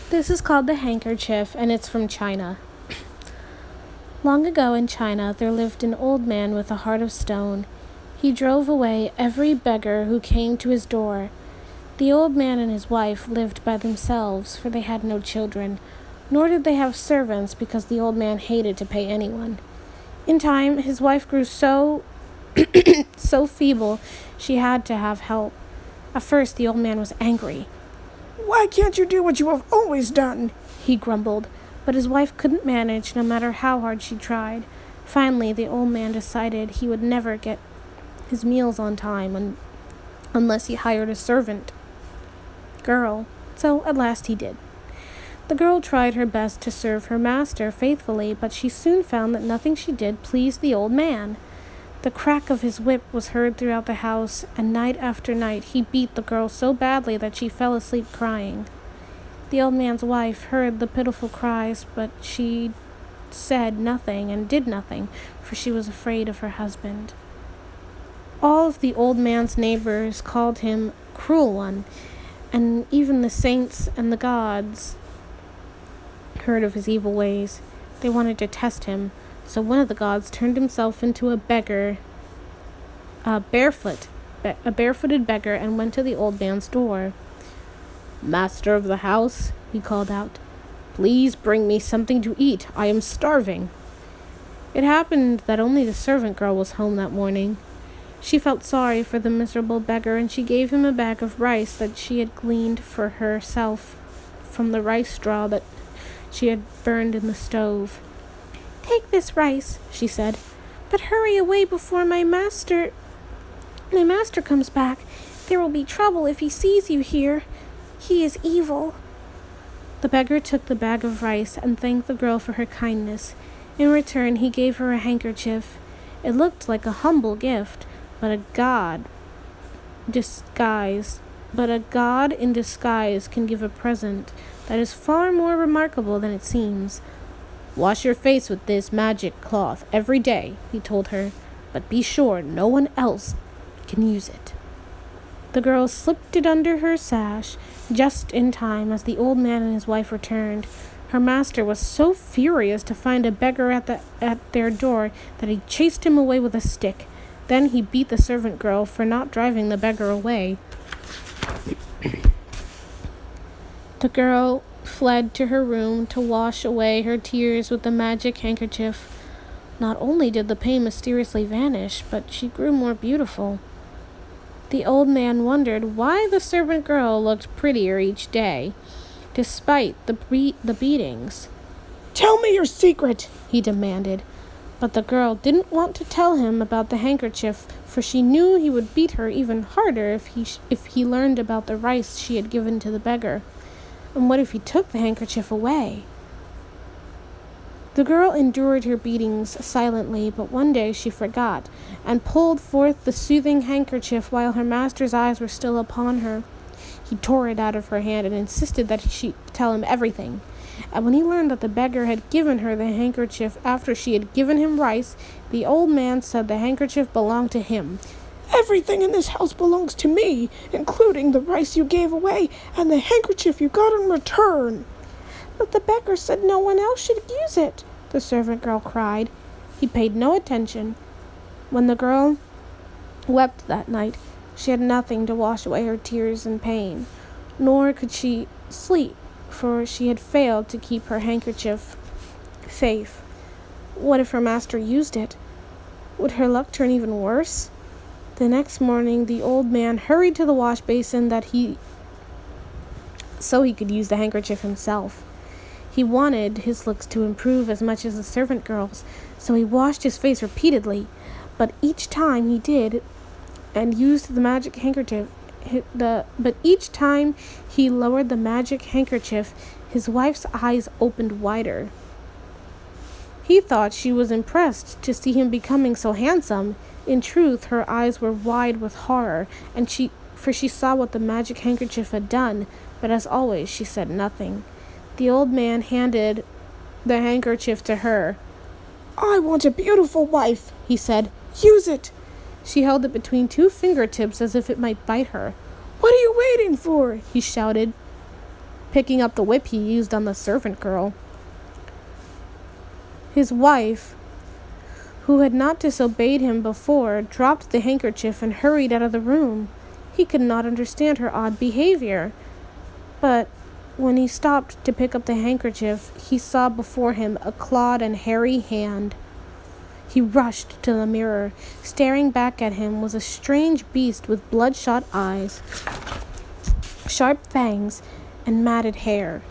This is called the Handkerchief, and it's from China. Long ago in China, there lived an old man with a heart of stone. He drove away every beggar who came to his door. The old man and his wife lived by themselves, for they had no children, nor did they have servants because the old man hated to pay anyone. In time, his wife grew so feeble, she had to have help. At first, the old man was angry. "Why can't you do what you have always done?" he grumbled, but his wife couldn't manage no matter how hard she tried. Finally, the old man decided he would never get his meals on time unless he hired a servant girl, so at last he did. The girl tried her best to serve her master faithfully, but she soon found that nothing she did pleased the old man. The crack of his whip was heard throughout the house, and night after night he beat the girl so badly that she fell asleep crying. The old man's wife heard the pitiful cries, but she said nothing and did nothing, for she was afraid of her husband. All of the old man's neighbors called him Cruel One, and even the saints and the gods heard of his evil ways. They wanted to test him, so one of the gods turned himself into a barefooted beggar, and went to the old man's door. "Master of the house," he called out, "please bring me something to eat. I am starving." It happened that only the servant girl was home that morning. She felt sorry for the miserable beggar, and she gave him a bag of rice that she had gleaned for herself from the rice straw that she had burned in the stove. "Take this rice," she said, "but hurry away before my master comes back. There will be trouble if he sees you here. He is evil." The beggar took the bag of rice and thanked the girl for her kindness. In return, he gave her a handkerchief. It looked like a humble gift, but a god in disguise can give a present that is far more remarkable than it seems. "Wash your face with this magic cloth every day," he told her, "but be sure no one else can use it." The girl slipped it under her sash just in time as the old man and his wife returned. Her master was so furious to find a beggar at their door that he chased him away with a stick. Then he beat the servant girl for not driving the beggar away. The girl fled to her room to wash away her tears with the magic handkerchief. Not only did the pain mysteriously vanish, but she grew more beautiful. The old man wondered why the servant girl looked prettier each day, despite the beatings. "Tell me your secret," he demanded. But the girl didn't want to tell him about the handkerchief, for she knew he would beat her even harder if he learned about the rice she had given to the beggar. And what if he took the handkerchief away? The girl endured her beatings silently, but one day she forgot, and pulled forth the soothing handkerchief while her master's eyes were still upon her. He tore it out of her hand and insisted that she tell him everything. And when he learned that the beggar had given her the handkerchief after she had given him rice, the old man said the handkerchief belonged to him. "Everything in this house belongs to me, including the rice you gave away and the handkerchief you got in return." "But the beggar said no one else should use it," the servant girl cried. He paid no attention. When the girl wept that night, she had nothing to wash away her tears and pain, nor could she sleep, for she had failed to keep her handkerchief safe. What if her master used it? Would her luck turn even worse? The next morning, the old man hurried to the wash basin so he could use the handkerchief himself. He wanted his looks to improve as much as the servant girl's, so he washed his face repeatedly. But each time he did and used the magic handkerchief, but each time he lowered the magic handkerchief, his wife's eyes opened wider. He thought she was impressed to see him becoming so handsome. In truth, her eyes were wide with horror, for she saw what the magic handkerchief had done, but as always she said nothing. The old man handed the handkerchief to her. "I want a beautiful wife," he said. "Use it." She held it between two fingertips as if it might bite her. "What are you waiting for?" he shouted. picking up the whip he used on the servant girl. His wife, who had not disobeyed him before, dropped the handkerchief and hurried out of the room. He could not understand her odd behavior. But when he stopped to pick up the handkerchief, he saw before him a clawed and hairy hand. He rushed to the mirror. Staring back at him was a strange beast with bloodshot eyes, sharp fangs, and matted hair.